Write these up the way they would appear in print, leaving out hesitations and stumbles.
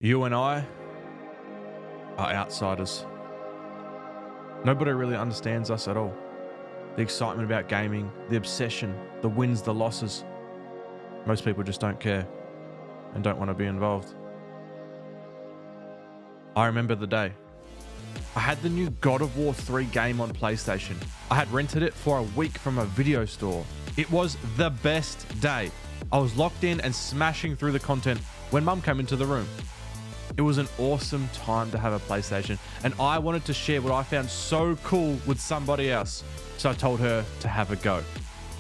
You and I are outsiders. Nobody really understands us at all. The excitement about gaming, the obsession, the wins, the losses. Most people just don't care and don't want to be involved. I remember the day. I had the new God of War 3 game on PlayStation. I had rented it for a week from a video store. It was the best day. I was locked in and smashing through the content when Mum came into the room. It was an awesome time to have a PlayStation, and I wanted to share what I found so cool with somebody else. So I told her to have a go.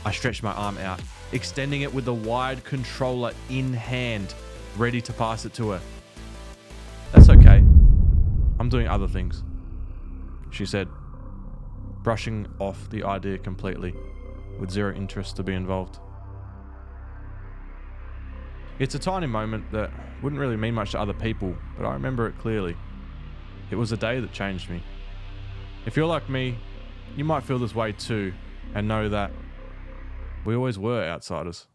I stretched my arm out, extending it with the wired controller in hand, ready to pass it to her. "That's okay. I'm doing other things," she said, brushing off the idea completely, with zero interest to be involved. It's a tiny moment that wouldn't really mean much to other people, but I remember it clearly. It was a day that changed me. If you're like me, you might feel this way too, and know that we always were outsiders.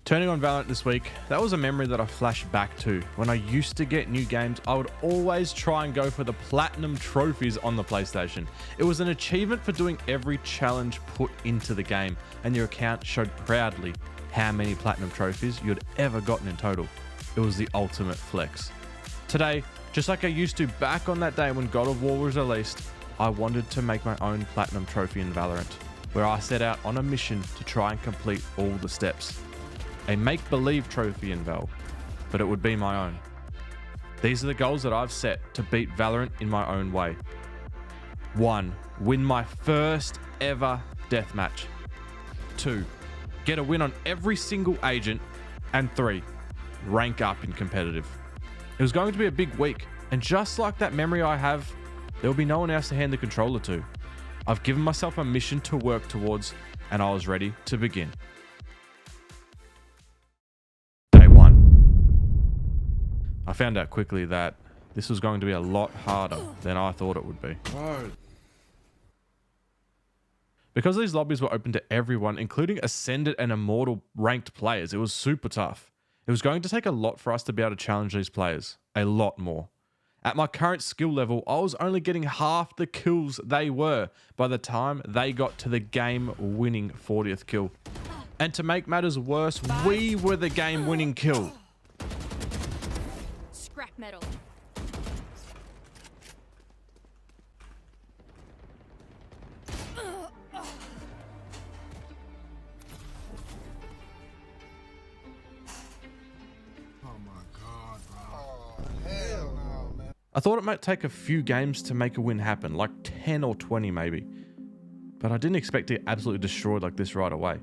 Turning on Valorant this week, that was a memory that I flashed back to. When I used to get new games, I would always try and go for the platinum trophies on the PlayStation. It was an achievement for doing every challenge put into the game, and your account showed proudly how many platinum trophies you'd ever gotten in total. It was the ultimate flex. Today, just like I used to back on that day when God of War was released, I wanted to make my own platinum trophy in Valorant, where I set out on a mission to try and complete all the steps. A make-believe trophy in Val, but it would be my own. These are the goals that I've set to beat Valorant in my own way. 1. Win my first ever deathmatch. 2. Get a win on every single agent. And 3. Rank up in competitive. It was going to be a big week, and just like that memory I have, there will be no one else to hand the controller to. I've given myself a mission to work towards, and I was ready to begin. I found out quickly that this was going to be a lot harder than I thought it would be. Whoa. Because these lobbies were open to everyone, including Ascended and Immortal ranked players, it was super tough. It was going to take a lot for us to be able to challenge these players. A lot more. At my current skill level, I was only getting half the kills they were by the time they got to the game-winning 40th kill. And to make matters worse, we were the game-winning kill. Metal. I thought it might take a few games to make a win happen, like 10 or 20 maybe. But I didn't expect to get absolutely destroyed like this right away.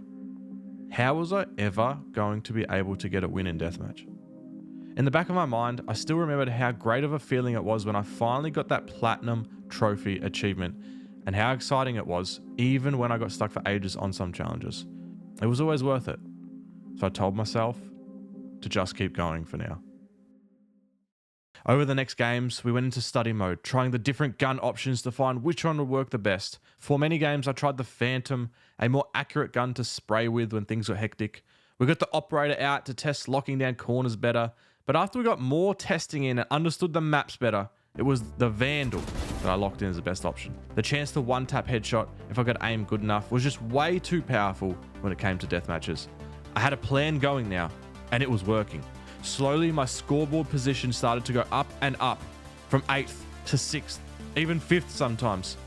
How was I ever going to be able to get a win in deathmatch? In the back of my mind, I still remembered how great of a feeling it was when I finally got that platinum trophy achievement, and how exciting it was, even when I got stuck for ages on some challenges. It was always worth it. So I told myself to just keep going for now. Over the next games, we went into study mode, trying the different gun options to find which one would work the best. For many games, I tried the Phantom, a more accurate gun to spray with when things were hectic. We got the Operator out to test locking down corners better. But after we got more testing in and understood the maps better, it was the Vandal that I locked in as the best option. The chance to one-tap headshot if I got aim good enough was just way too powerful when it came to deathmatches. I had a plan going now, and it was working. Slowly, my scoreboard position started to go up and up, from 8th to 6th, even 5th sometimes.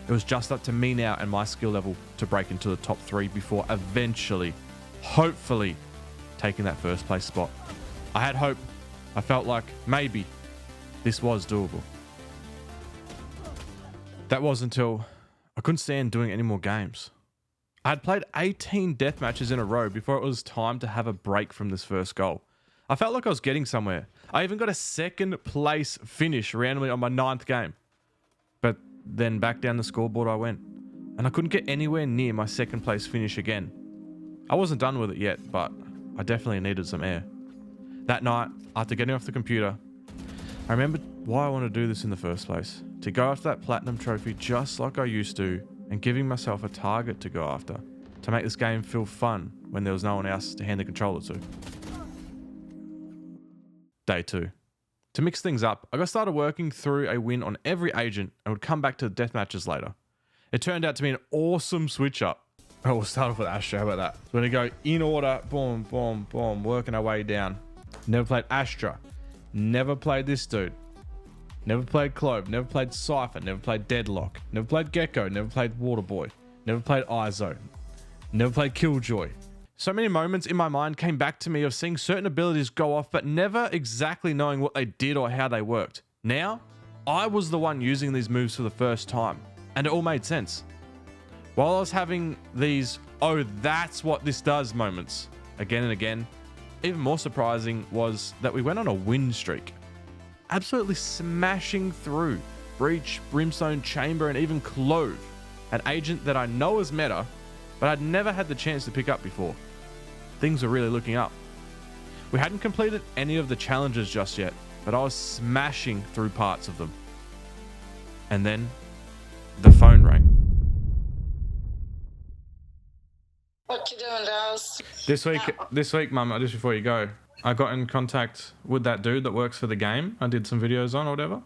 It was just up to me now and my skill level to break into the top 3 before eventually, hopefully, taking that first place spot. I had hope. I felt like maybe this was doable. That was until I couldn't stand doing any more games. I had played 18 death matches in a row before it was time to have a break from this first goal. I felt like I was getting somewhere. I even got a second place finish randomly on my 9th game. But then back down the scoreboard I went, and I couldn't get anywhere near my second place finish again. I wasn't done with it yet, but I definitely needed some air. That night, after getting off the computer, I remembered why I wanted to do this in the first place. To go after that platinum trophy just like I used to, and giving myself a target to go after, to make this game feel fun when there was no one else to hand the controller to. Day 2. To mix things up, I got started working through a win on every agent and would come back to the death matches later. It turned out to be an awesome switch up. Oh, we'll start off with Astra. How about that? We're going to go in order. Boom, boom, boom. Working our way down. Never played Astra. Never played this dude. Never played Clove. Never played Cypher. Never played Deadlock. Never played Gecko. Never played Waterboy. Never played Izo. Never played Killjoy. So many moments in my mind came back to me of seeing certain abilities go off, but never exactly knowing what they did or how they worked. Now, I was the one using these moves for the first time, and it all made sense. While I was having these, oh, that's what this does moments, again and again, even more surprising was that we went on a win streak. Absolutely smashing through Breach, Brimstone, Chamber, and even Clove, an agent that I know is meta, but I'd never had the chance to pick up before. Things were really looking up. We hadn't completed any of the challenges just yet, but I was smashing through parts of them. And then the phone rang. What you doing, Dawes? This week, Mum, just before you go, I got in contact with that dude that works for the game I did some videos on or whatever.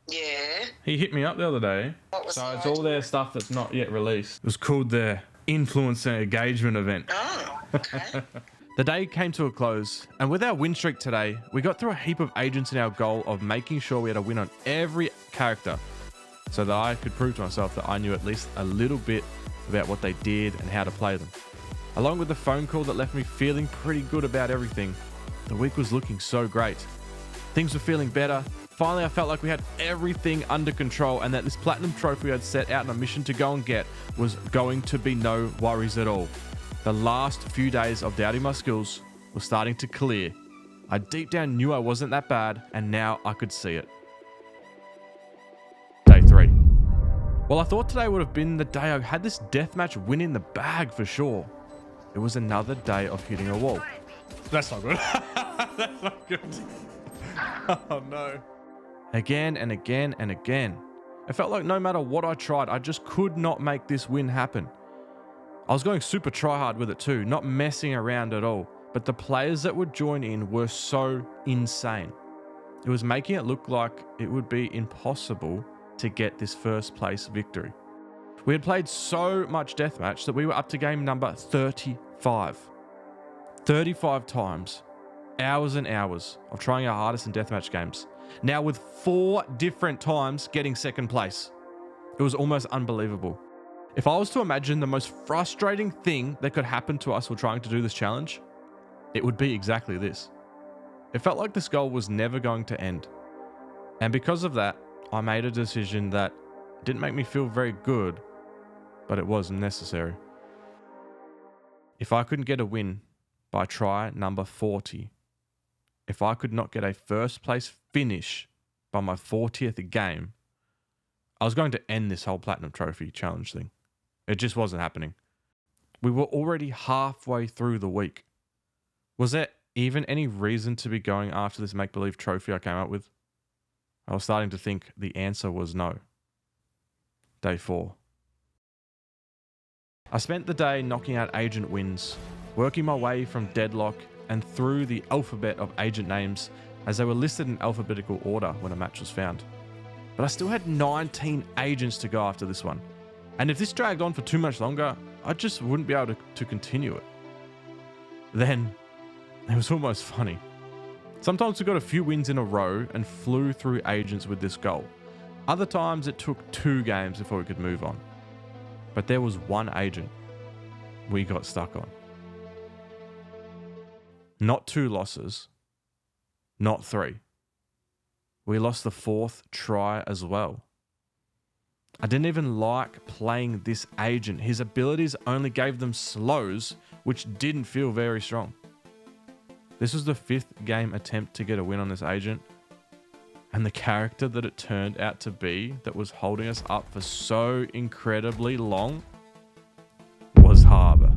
Yeah. He hit me up the other day. So it's all their stuff that's not yet released. It was called their Influencer Engagement Event. Oh, okay. The day came to a close, and with our win streak today, we got through a heap of agents in our goal of making sure we had a win on every character so that I could prove to myself that I knew at least a little bit about what they did and how to play them. Along with the phone call that left me feeling pretty good about everything, the week was looking so great. Things were feeling better. Finally, I felt like we had everything under control and that this platinum trophy I'd set out on a mission to go and get was going to be no worries at all. The last few days of doubting my skills were starting to clear. I deep down knew I wasn't that bad, and now I could see it. Day 3. Well, I thought today would have been the day I had this deathmatch win in the bag for sure. It was another day of hitting a wall. That's not good. That's not good. Oh no. Again and again and again. It felt like no matter what I tried, I just could not make this win happen. I was going super try-hard with it too, not messing around at all. But the players that would join in were so insane. It was making it look like it would be impossible to get this first place victory. We had played so much deathmatch that we were up to game number 35. 35 times. Hours and hours of trying our hardest in deathmatch games. Now with 4 different times getting second place. It was almost unbelievable. If I was to imagine the most frustrating thing that could happen to us while trying to do this challenge, it would be exactly this. It felt like this goal was never going to end. And because of that, I made a decision that didn't make me feel very good, but it was necessary. If I couldn't get a win by try number 40, if I could not get a first place finish by my 40th game, I was going to end this whole platinum trophy challenge thing. It just wasn't happening. We were already halfway through the week. Was there even any reason to be going after this make-believe trophy I came up with? I was starting to think the answer was no. Day 4. I spent the day knocking out agent wins, working my way from Deadlock and through the alphabet of agent names as they were listed in alphabetical order when a match was found. But I still had 19 agents to go after this one. And if this dragged on for too much longer, I just wouldn't be able to continue it. Then, it was almost funny. Sometimes we got a few wins in a row and flew through agents with this goal. Other times it took 2 games before we could move on. But there was one agent we got stuck on. Not 2 losses, not 3. We lost the 4th try as well. I didn't even like playing this agent. His abilities only gave them slows, which didn't feel very strong. This was the 5th game attempt to get a win on this agent, and the character that it turned out to be that was holding us up for so incredibly long was Harbour.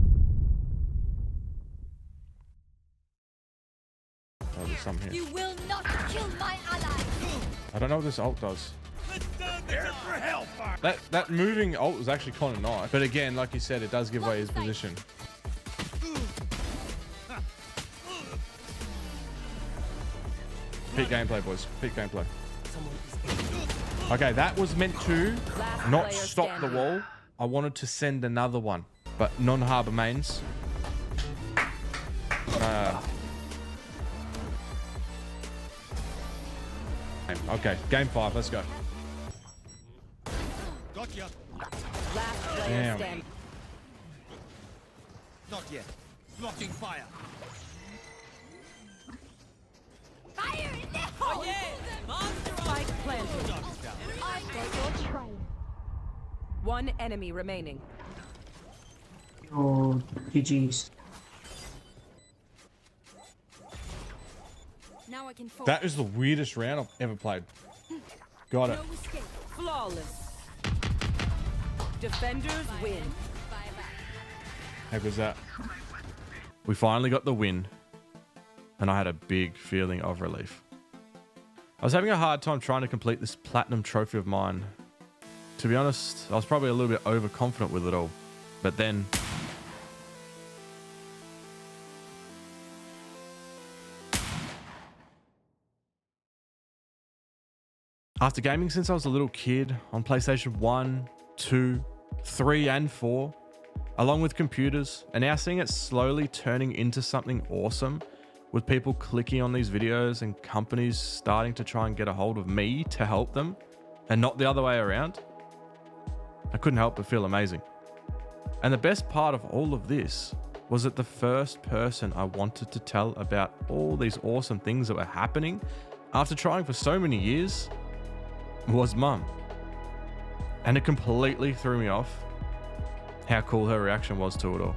Oh, there's some here. You will not kill my ally. I don't know what this ult does. Prepare for hellfire. That moving ult was actually kind of nice. But again, like you said, it does give away his position. Peak gameplay, boys. Peak gameplay. Okay, that was meant to not stop the wall. I wanted to send another one, but non-harbor mains. Okay, game 5. Let's go. Gotcha. Last player Damn. standing. Not yet. Blocking fire. Fire in the hole! Spike planted. I got your train. One enemy remaining. Oh, GG's. Now I can focus. That is the weirdest round I've ever played. Got it. No escape. Flawless. Defenders win. Bye-bye. How was that? We finally got the win, and I had a big feeling of relief. I was having a hard time trying to complete this platinum trophy of mine. To be honest, I was probably a little bit overconfident with it all. But then... after gaming since I was a little kid on PlayStation 1, 2, 3 and 4, along with computers, and now seeing it slowly turning into something awesome with people clicking on these videos and companies starting to try and get a hold of me to help them and not the other way around, I couldn't help but feel amazing. And the best part of all of this was that the first person I wanted to tell about all these awesome things that were happening after trying for so many years was Mum. And it completely threw me off how cool her reaction was to it all.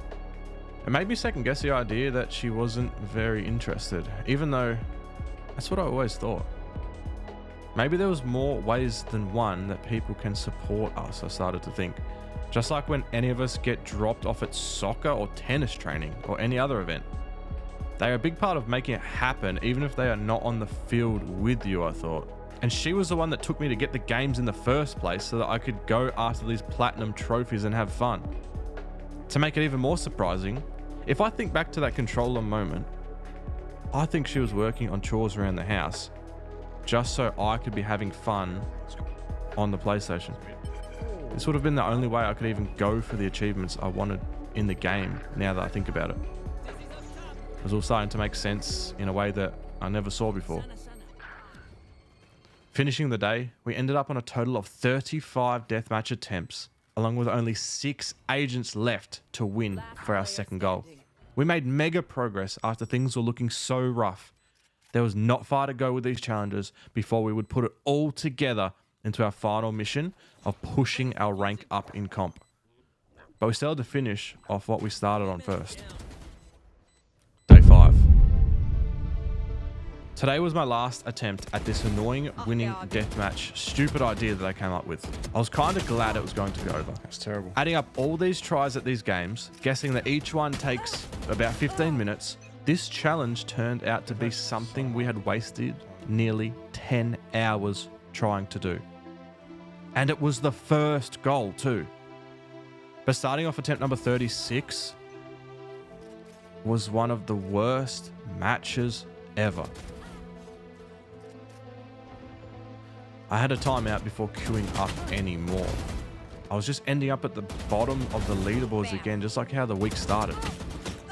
It made me second guess the idea that she wasn't very interested, even though that's what I always thought. Maybe there was more ways than one that people can support us, I started to think. Just like when any of us get dropped off at soccer or tennis training or any other event. They are a big part of making it happen, even if they are not on the field with you, I thought. And she was the one that took me to get the games in the first place so that I could go after these platinum trophies and have fun. To make it even more surprising, if I think back to that controller moment, I think she was working on chores around the house just so I could be having fun on the PlayStation. This would have been the only way I could even go for the achievements I wanted in the game now that I think about it. It was all starting to make sense in a way that I never saw before. Finishing the day, we ended up on a total of 35 deathmatch attempts, along with only 6 agents left to win for our second goal. We made mega progress after things were looking so rough. There was not far to go with these challenges before we would put it all together into our final mission of pushing our rank up in comp. But we still had to finish off what we started on first. Day 5. Today was my last attempt at this annoying winning deathmatch stupid idea that I came up with. I was kind of glad it was going to be over. That's terrible. Adding up all these tries at these games, guessing that each one takes about 15 minutes, this challenge turned out to be something we had wasted nearly 10 hours trying to do. And it was the first goal too. But starting off attempt number 36 was one of the worst matches ever. I had a timeout before queuing up anymore. I was just ending up at the bottom of the leaderboards again, just like how the week started.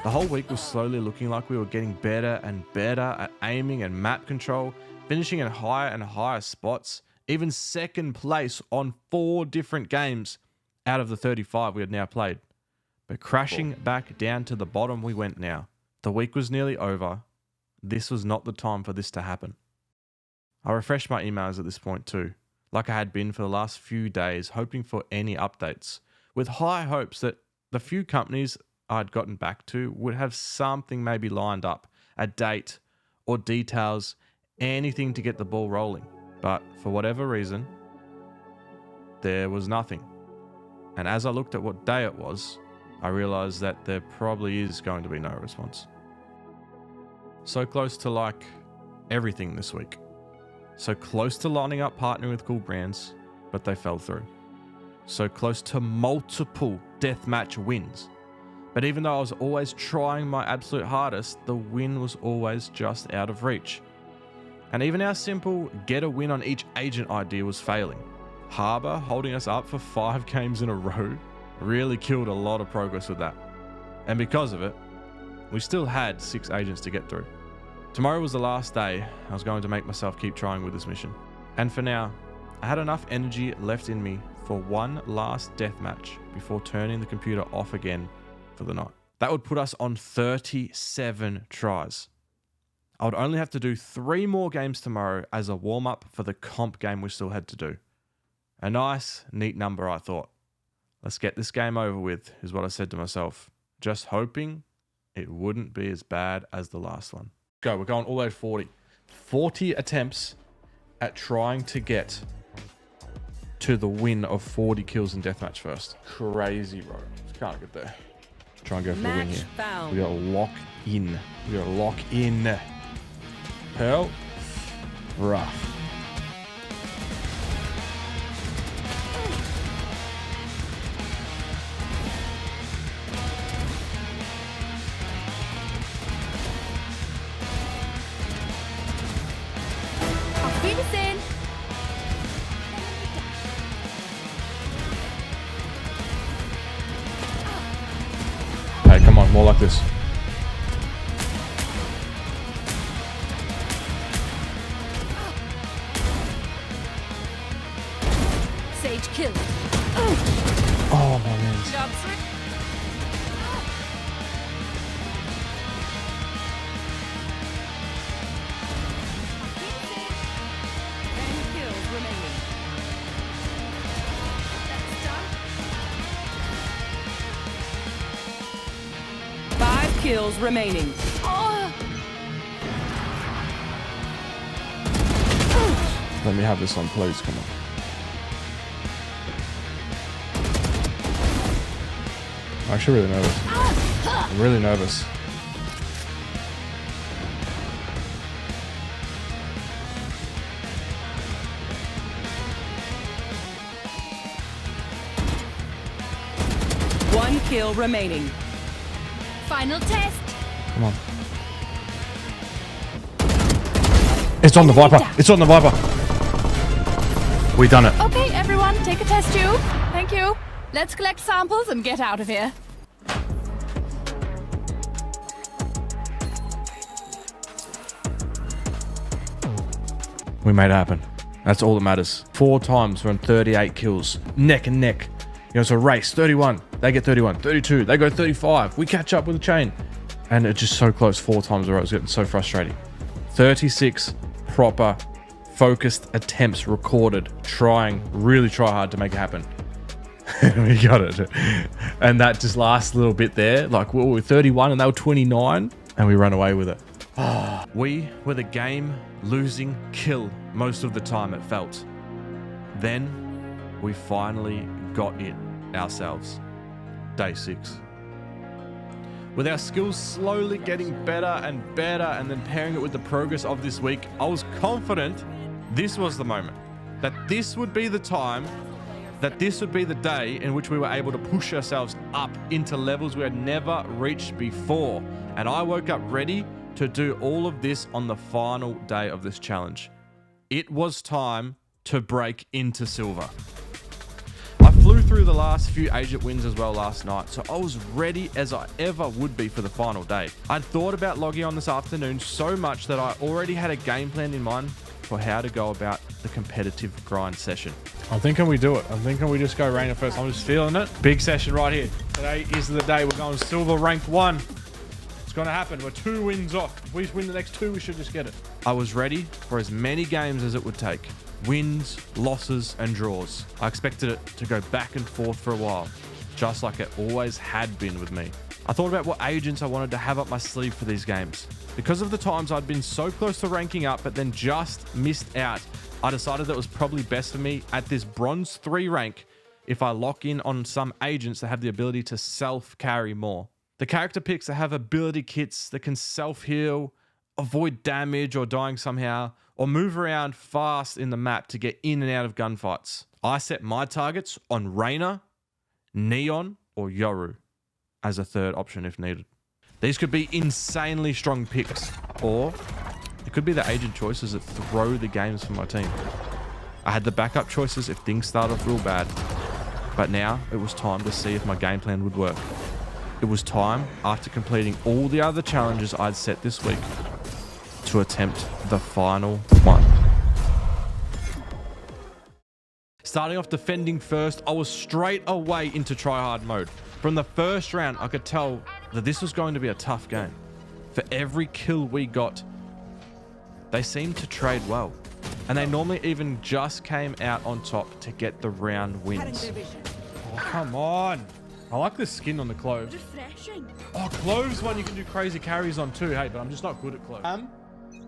The whole week was slowly looking like we were getting better and better at aiming and map control, finishing in higher and higher spots, even second place on 4 different games out of the 35 we had now played. But crashing back down to the bottom we went now. The week was nearly over. This was not the time for this to happen. I refreshed my emails at this point too, like I had been for the last few days, hoping for any updates, with high hopes that the few companies I'd gotten back to would have something maybe lined up, a date or details, anything to get the ball rolling. But for whatever reason, there was nothing. And as I looked at what day it was, I realized that there probably is going to be no response. So close to like everything this week. So close to lining up partnering with cool brands, but they fell through. So close to multiple deathmatch wins. But even though I was always trying my absolute hardest, the win was always just out of reach. And even our simple get a win on each agent idea was failing. Harbor holding us up for 5 games in a row really killed a lot of progress with that. And because of it, we still had 6 agents to get through. Tomorrow was the last day I was going to make myself keep trying with this mission. And for now, I had enough energy left in me for one last deathmatch before turning the computer off again for the night. That would put us on 37 tries. I would only have to do 3 more games tomorrow as a warm-up for the comp game we still had to do. A nice, neat number, I thought. Let's get this game over with, is what I said to myself. Just hoping it wouldn't be as bad as the last one. Go, we're going all the way to 40. 40 attempts at trying to get to the win of 40 kills in deathmatch first. Crazy, bro. Just can't get there. Try and go for the win here. Found. We gotta lock in. We gotta lock in. Pearl. Rough. Auf Wiedersehen. Hey, come on, more like this. Sage killed. Oh, my man. Job through. Kills remaining. That's done. 5 kills remaining. Oh, Let me have this one, please. Come on. I'm actually really nervous. I'm really nervous. One kill remaining. final test. Come on. It's on the Viper. It's on the Viper. We done it. Okay, everyone, take a test tube. Thank you. Let's collect samples and get out of here. We made it happen. That's all that matters. 4 times we're on 38 kills. Neck and neck. You know, it's a race. 31. They get 31. 32. They go 35. We catch up with the chain. And it's just so close 4 times in a row. It's getting so frustrating. 36 proper, focused attempts recorded. Trying, really try hard to make it happen. We got it. And that just last little bit there. Like, we were 31 and they were 29. And we ran away with it. We were the game losing kill most of the time, it felt. Then we finally got it ourselves. Day 6. With our skills slowly getting better and better and then pairing it with the progress of this week, I was confident this was the moment. That this would be the time, that this would be the day in which we were able to push ourselves up into levels we had never reached before. And I woke up ready to do all of this on the final day of this challenge. It was time to break into silver. I flew through the last few agent wins as well last night, so I was ready as I ever would be for the final day. I'd thought about logging on this afternoon so much that I already had a game plan in mind for how to go about the competitive grind session. I'm thinking we do it. I'm thinking we just go Rainer first. I'm just feeling it. Big session right here. Today is the day we're going silver rank 1. It's going to happen. We're 2 wins off. If we win the next 2, we should just get it. I was ready for as many games as it would take. Wins, losses, and draws. I expected it to go back and forth for a while, just like it always had been with me. I thought about what agents I wanted to have up my sleeve for these games. Because of the times I'd been so close to ranking up, but then just missed out, I decided that it was probably best for me at this bronze 3 rank if I lock in on some agents that have the ability to self-carry more. The character picks that have ability kits that can self-heal, avoid damage or dying somehow, or move around fast in the map to get in and out of gunfights. I set my targets on Rainer, Neon, or Yoru as a 3rd option if needed. These could be insanely strong picks, or It could be the agent choices that throw the games for my team. I had the backup choices if things start off real bad. But now it was time to see if my game plan would work. It was time, after completing all the other challenges I'd set this week, to attempt the final one. Starting off defending first, I was straight away into try-hard mode. From the first round, I could tell that this was going to be a tough game. For every kill we got, they seemed to trade well. And they normally even just came out on top to get the round wins. Oh, come on. I like the skin on the cloves. Refreshing. Oh, cloves one you can do crazy carries on too. Hey, but I'm just not good at cloves.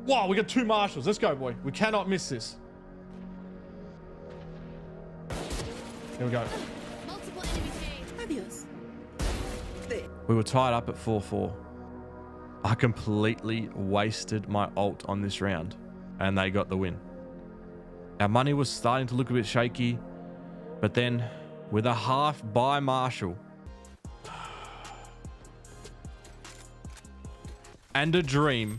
Wow, we got 2 marshals. Let's go, boy. We cannot miss this. Here we go. Multiple enemies. We were tied up at 4-4. I completely wasted my ult on this round, and they got the win. Our money was starting to look a bit shaky, but then with a half by Marshall and a dream,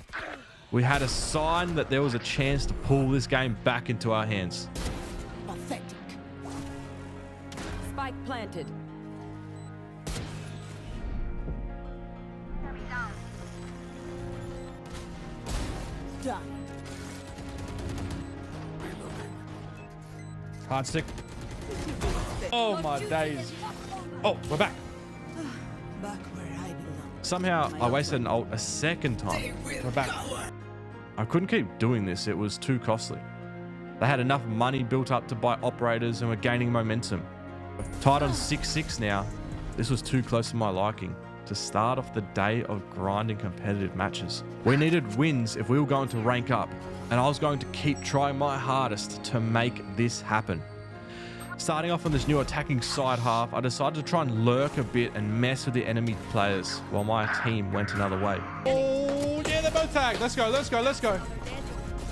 we had a sign that there was a chance to pull this game back into our hands. Pathetic. Spike planted. Done. Hard stick. Oh, my days. Oh, we're back. Back where I belong. Somehow I wasted an ult a second time. We're back. I couldn't keep doing this. It was too costly. They had enough money built up to buy operators and were gaining momentum. Tied on 6-6 now. This was too close to my liking to start off the day of grinding competitive matches. We needed wins if we were going to rank up, and I was going to keep trying my hardest to make this happen. Starting off on this new attacking side half, I decided to try and lurk a bit and mess with the enemy players while my team went another way. Oh, yeah, they're both tagged. Let's go, let's go, let's go.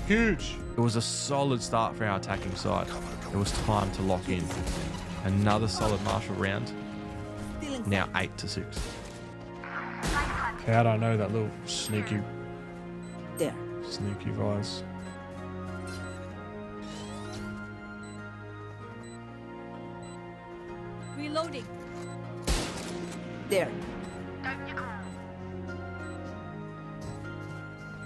Huge. It was a solid start for our attacking side. It was time to lock in. Another solid Marshall round. Now 8-6. How do I know that little sneaky There. voice? Reloading. There.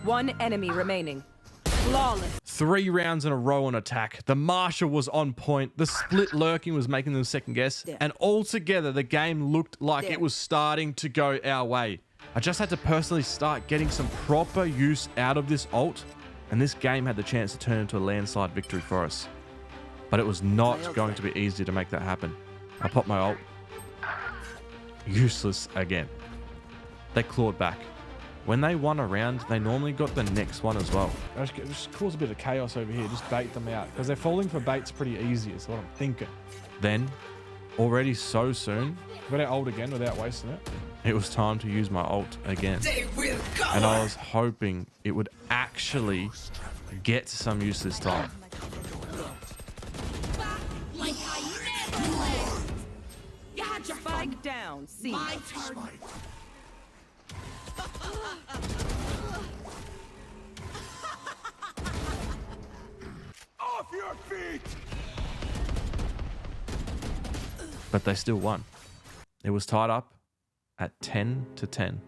One enemy remaining. Flawless. 3 rounds in a row on attack. The Marshall was on point. The split lurking was making them second guess. And altogether, the game looked like it was starting to go our way. I just had to personally start getting some proper use out of this ult, and this game had the chance to turn into a landslide victory for us. But it was not going to be easy to make that happen. I popped my ult. Useless again. They clawed back. When they won a round, they normally got the next one as well. Just cause a bit of chaos over here. Just bait them out. Because they're falling for baits pretty easy is what I'm thinking. Then, already so soon, Got our ult again without wasting it. it was time to use my ult again. And I was hoping it would actually get some use this time. Spike down. C. Off your feet! But they still won. It was tied up at 10-10.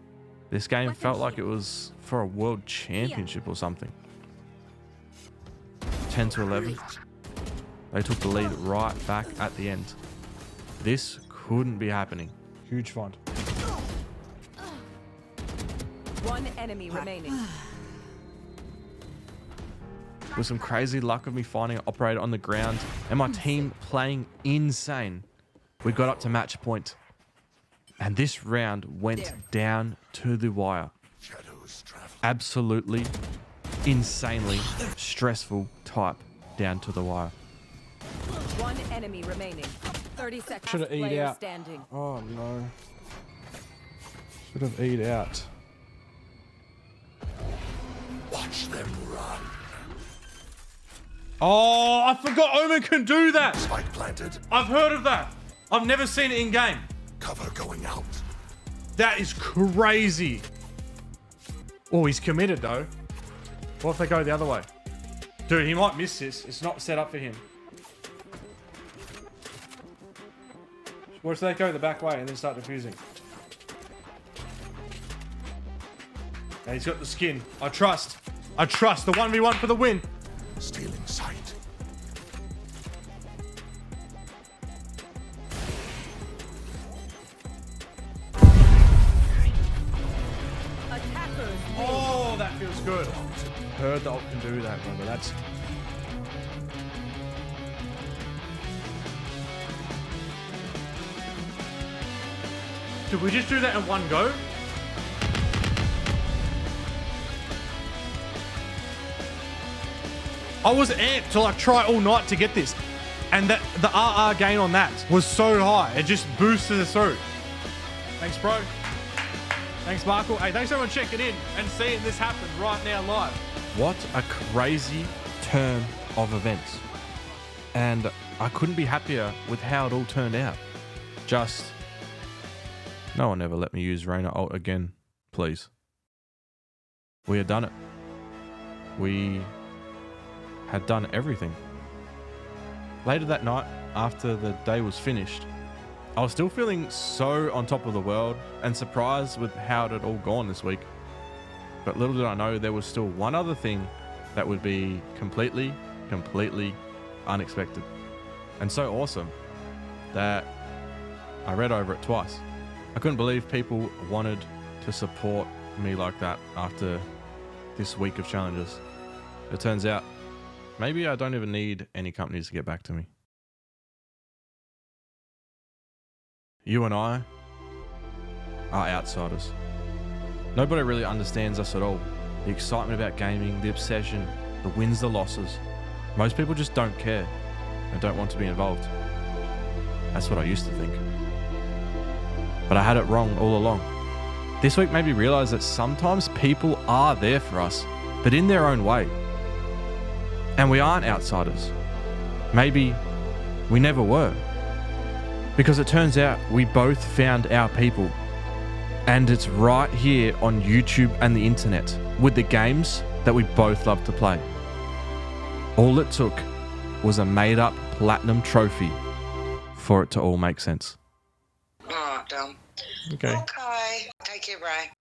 This game felt like it was for a world championship or something. 10-11. They took the lead right back at the end. This couldn't be happening. Huge find. One enemy remaining. With some crazy luck of me finding an operator on the ground and my team playing insane, we got up to match point. And this round went down to the wire. Absolutely, insanely stressful type down to the wire. One enemy remaining. 30 seconds. Should have E'd Player out. standing. Oh no. Should have E'd out. Watch them run. Oh, I forgot Omen can do that. Spike planted. I've heard of that. I've never seen it in game. Cover going out. That is crazy. Oh, he's committed though. What if they go the other way? Dude, he might miss this. It's not set up for him. What if they go the back way and then start defusing? And he's got the skin. I trust. I trust. The 1v1 for the win. Stealing sight. Attackers. Oh, that feels good. Heard the ult can do that, brother. That's... Did we just do that in one go? I was amped to like try all night to get this. And that the RR gain on that was so high. It just boosted us through. Thanks, bro. Thanks, Markle. Hey, thanks everyone checking in and seeing this happen right now live. What a crazy turn of events. And I couldn't be happier with how it all turned out. Just... No one ever let me use Reyna ult again, please. We had done it. We had done everything. Later that night, after the day was finished, I was still feeling so on top of the world and surprised with how it had all gone this week. But little did I know there was still one other thing that would be completely unexpected. And so awesome that I read over it twice. I couldn't believe people wanted to support me like that after this week of challenges. It turns out, maybe I don't even need any companies to get back to me. You and I are outsiders. Nobody really understands us at all. The excitement about gaming, the obsession, the wins, the losses. Most people just don't care and don't want to be involved. That's what I used to think. But I had it wrong all along. This week made me realize that sometimes people are there for us, but in their own way. And we aren't outsiders. Maybe we never were. Because it turns out we both found our people. And it's right here on YouTube and the internet with the games that we both love to play. All it took was a made-up platinum trophy for it to all make sense. Oh, dumb. Okay. Okay. Take care, Ray.